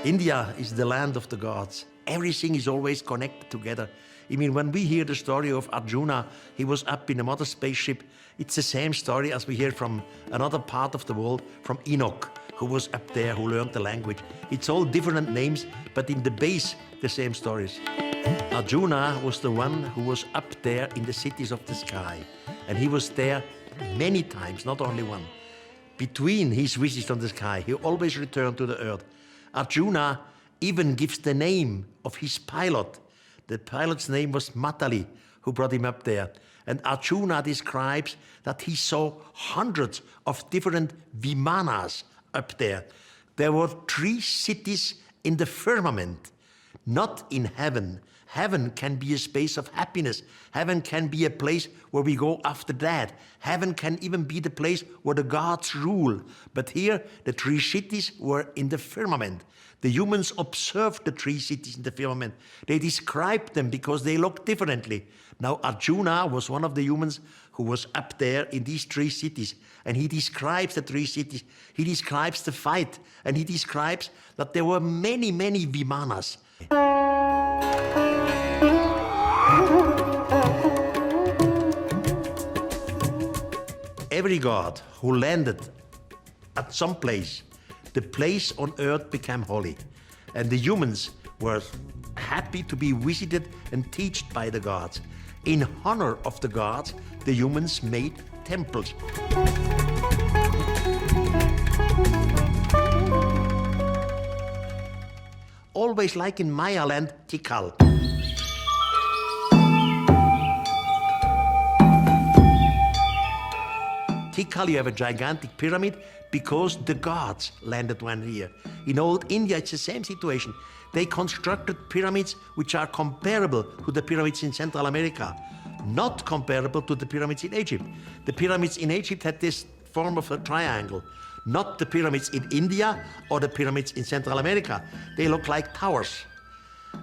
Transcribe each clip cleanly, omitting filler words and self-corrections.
India is the land of the gods. Everything is always connected together. I mean, when we hear the story of Arjuna, he was up in a mother spaceship. It's the same story as we hear from another part of the world, from Enoch, who was up there, who learned the language. It's all different names, but in the base, the same stories. Arjuna was the one who was up there in the cities of the sky. And he was there many times, not only one. Between his visits on the sky, he always returned to the earth. Arjuna even gives the name of his pilot. The pilot's name was Matali, who brought him up there. And Arjuna describes that he saw hundreds of different Vimanas up there. There were 3 cities in the firmament, not in heaven. Heaven can be a space of happiness. Heaven can be a place where we go after that. Heaven can even be the place where the gods rule. But here, the 3 cities were in the firmament. The humans observed the 3 cities in the firmament. They described them because they looked differently. Now, Arjuna was one of the humans who was up there in these 3 cities. And he describes the 3 cities. He describes the fight. And he describes that there were many, many Vimanas. Every god who landed at some place, the place on earth became holy. And the humans were happy to be visited and taught by the gods. In honor of the gods, the humans made temples. Always like in Maya land, Tikal. Tikal, you have a gigantic pyramid because the gods landed one here. In old India, it's the same situation. They constructed pyramids which are comparable to the pyramids in Central America, not comparable to the pyramids in Egypt. The pyramids in Egypt had this form of a triangle, not the pyramids in India or the pyramids in Central America. They look like towers.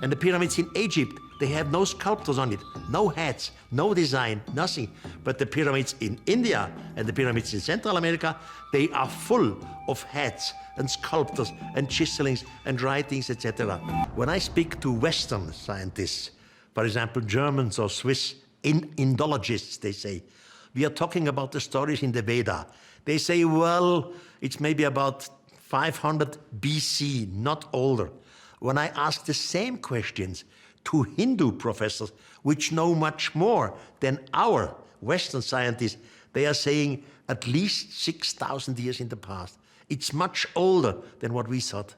And the pyramids in Egypt, they have no sculptors on it, no heads, no design, nothing. But the pyramids in India and the pyramids in Central America, they are full of heads and sculptors and chiselings and writings, etc. When I speak to Western scientists, for example, Germans or Swiss Indologists, they say, we are talking about the stories in the Veda. They say, well, it's maybe about 500 BC, not older. When I ask the same questions to Hindu professors, which know much more than our Western scientists, they are saying at least 6,000 years in the past. It's much older than what we thought.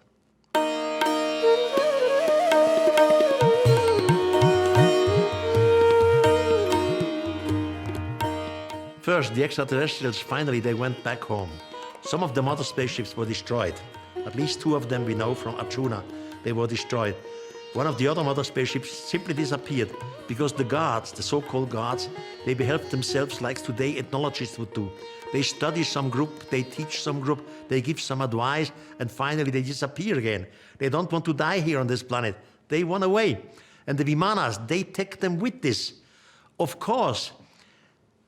First, the extraterrestrials, finally, they went back home. Some of the mother spaceships were destroyed. At least 2 of them we know from Arjuna. They were destroyed. One of the other mother spaceships simply disappeared because the gods, the so-called gods, they behaved themselves like today ethnologists would do. They study some group, they teach some group, they give some advice, and finally they disappear again. They don't want to die here on this planet. They run away. And the Vimanas, they take them with this. Of course,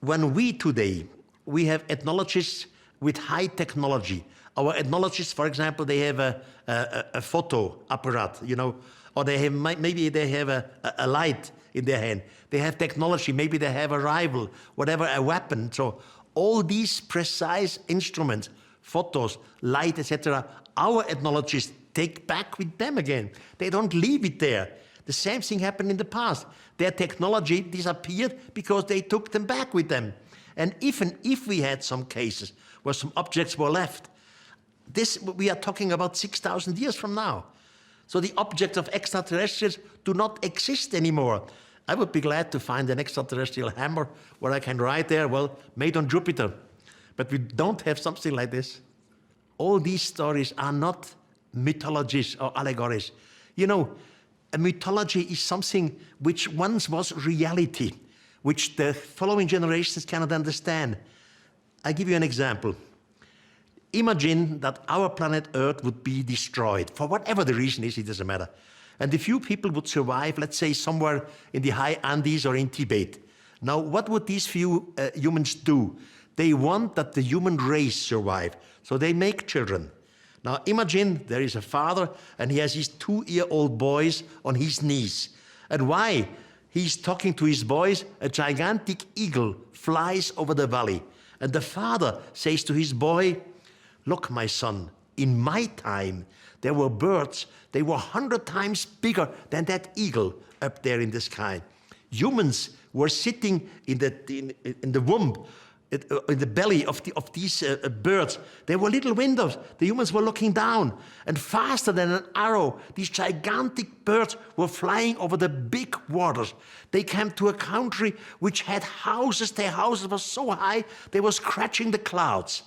when we today, we have ethnologists with high technology. Our ethnologists, for example, they have a photo apparatus, you know, or they have, maybe they have a light in their hand. They have technology, maybe they have a rifle, whatever, a weapon. So all these precise instruments, photos, light, etc., our ethnologists take back with them again. They don't leave it there. The same thing happened in the past. Their technology disappeared because they took them back with them. And even if we had some cases where some objects were left, we are talking about 6,000 years from now. So the objects of extraterrestrials do not exist anymore. I would be glad to find an extraterrestrial hammer where I can write there, well, made on Jupiter. But we don't have something like this. All these stories are not mythologies or allegories. You know, a mythology is something which once was reality, which the following generations cannot understand. I give you an example. Imagine that our planet Earth would be destroyed. For whatever the reason is, it doesn't matter. And a few people would survive, let's say somewhere in the high Andes or in Tibet. Now, what would these few humans do? They want that the human race survive, so they make children. Now imagine there is a father and he has his 2-year-old boys on his knees. And why he's talking to his boys, a gigantic eagle flies over the valley. And the father says to his boy, look, my son, in my time, there were birds, they were 100 times bigger than that eagle up there in the sky. Humans were sitting in the womb, in the belly of these birds. There were little windows. The humans were looking down. And faster than an arrow, these gigantic birds were flying over the big waters. They came to a country which had houses. Their houses were so high, they were scratching the clouds.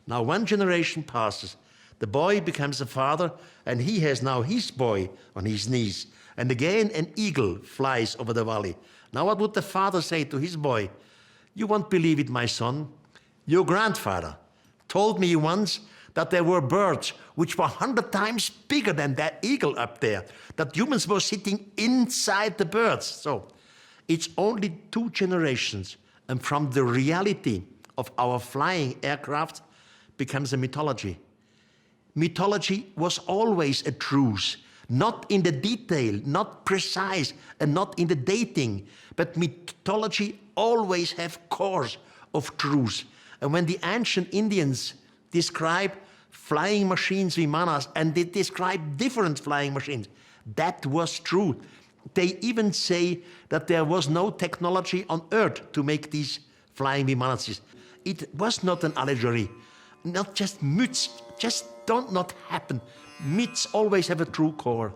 Now one generation passes. The boy becomes a father, and he has now his boy on his knees. And again an eagle flies over the valley. Now what would the father say to his boy? You won't believe it, my son. Your grandfather told me once that there were birds which were 100 times bigger than that eagle up there, that humans were sitting inside the birds. So it's only 2 generations, and from the reality of our flying aircraft becomes a mythology. Mythology was always a truth, not in the detail, not precise, and not in the dating, but mythology always have cores of truth. And when the ancient Indians describe flying machines, Vimanas, and they describe different flying machines, that was true. They even say that there was no technology on Earth to make these flying Vimanas. It was not an allegory, not just myths, just don't not happen. Myths always have a true core.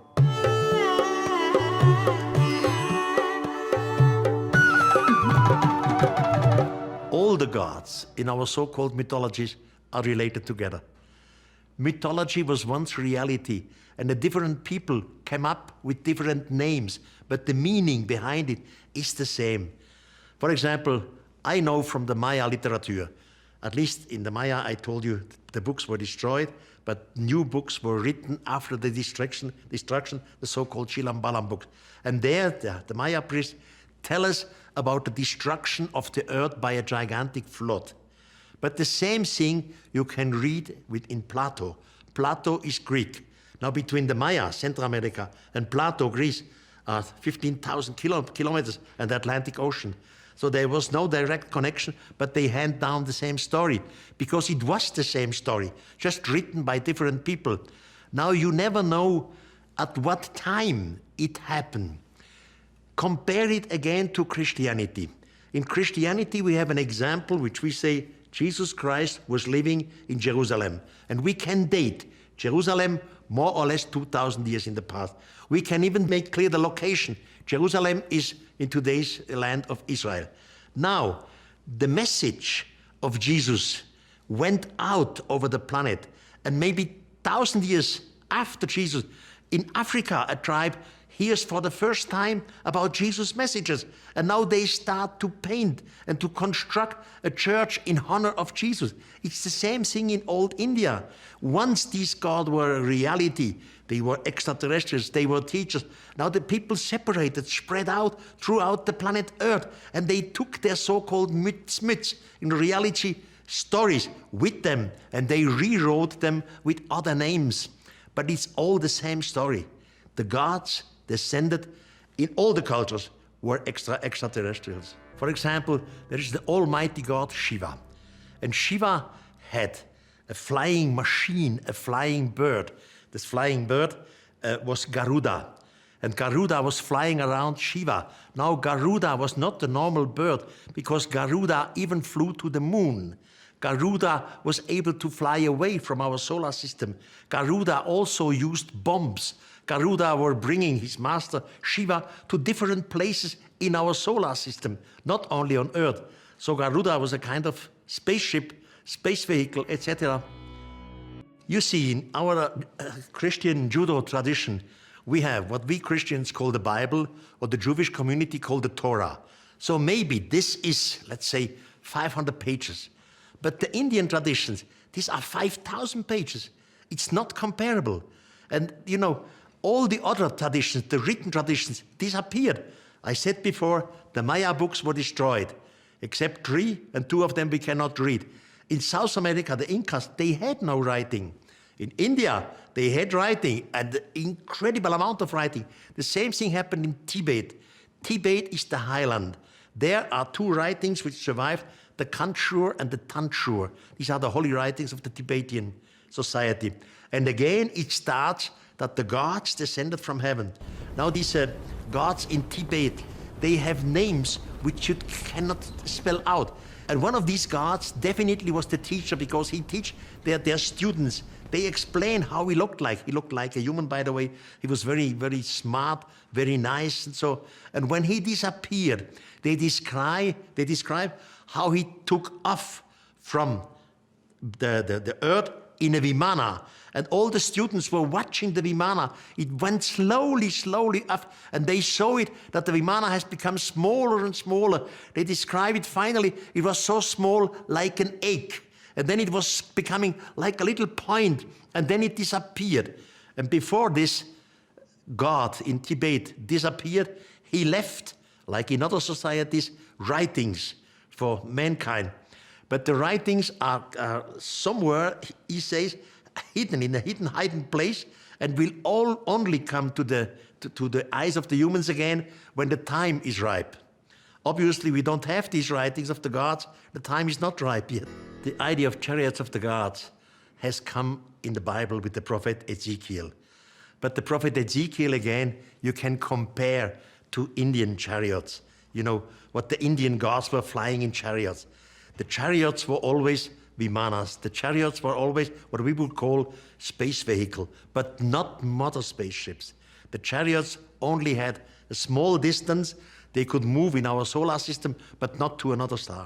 All the gods in our so-called mythologies are related together. Mythology was once reality, and the different people came up with different names, but the meaning behind it is the same. For example, I know from the Maya literature, at least in the Maya, I told you the books were destroyed, but new books were written after the destruction, the so-called Chilambalam books. And there, the Maya priests tell us about the destruction of the earth by a gigantic flood. But the same thing you can read in Plato. Plato is Greek. Now between the Maya, Central America, and Plato, Greece, are 15,000 kilometers and the Atlantic Ocean. So there was no direct connection, but they hand down the same story, because it was the same story, just written by different people. Now you never know at what time it happened. Compare it again to Christianity. In Christianity, we have an example which we say Jesus Christ was living in Jerusalem. And we can date Jerusalem more or less 2,000 years in the past. We can even make clear the location. Jerusalem is in today's land of Israel. Now, the message of Jesus went out over the planet, and maybe 1,000 years after Jesus, in Africa, a tribe hears for the first time about Jesus' messages, and now they start to paint and to construct a church in honor of Jesus. It's the same thing in old India. Once these gods were a reality, they were extraterrestrials, they were teachers. Now the people separated, spread out throughout the planet Earth, and they took their so-called myths, in reality, stories with them, and they rewrote them with other names. But it's all the same story. The gods descended in all the cultures were extraterrestrials. For example, there is the almighty god Shiva. And Shiva had a flying machine, a flying bird. This flying bird was Garuda. And Garuda was flying around Shiva. Now Garuda was not the normal bird, because Garuda even flew to the moon. Garuda was able to fly away from our solar system. Garuda also used bombs. Garuda were bringing his master Shiva to different places in our solar system, not only on Earth. So Garuda was a kind of spaceship, space vehicle, etc. You see, in our Christian Judo tradition, we have what we Christians call the Bible, or the Jewish community call the Torah. So maybe this is, let's say, 500 pages. But the Indian traditions, these are 5,000 pages. It's not comparable. And, you know, all the other traditions, the written traditions, disappeared. I said before, the Maya books were destroyed, except 3, and 2 of them we cannot read. In South America, the Incas, they had no writing. In India, they had writing, and incredible amount of writing. The same thing happened in Tibet. Tibet is the highland. There are two writings which survived, the Kanshur and the Tanshur. These are the holy writings of the Tibetan society. And again, it starts that the gods descended from heaven. Now these gods in Tibet, they have names which you cannot spell out. And one of these gods definitely was the teacher, because he teach their students. They explain how he looked like. He looked like a human, by the way. He was very, very smart, very nice, and so. And when he disappeared, they describe how he took off from the earth in a Vimana. And all the students were watching the Vimana. It went slowly, slowly up, and they saw it that the Vimana has become smaller and smaller. They describe it finally, it was so small like an egg. And then it was becoming like a little point, and then it disappeared. And before this God in Tibet disappeared, he left, like in other societies, writings for mankind. But the writings are somewhere, he says, hidden in a hidden place, and will all only come to the eyes of the humans again when the time is ripe. Obviously, we don't have these writings of the gods. The time is not ripe yet. The idea of chariots of the gods has come in the Bible with the prophet Ezekiel. But the prophet Ezekiel, again, you can compare to Indian chariots. You know, what the Indian gods were flying in chariots. The chariots were always Vimanas. The chariots were always what we would call space vehicle, but not mother spaceships. The chariots only had a small distance. They could move in our solar system, but not to another star.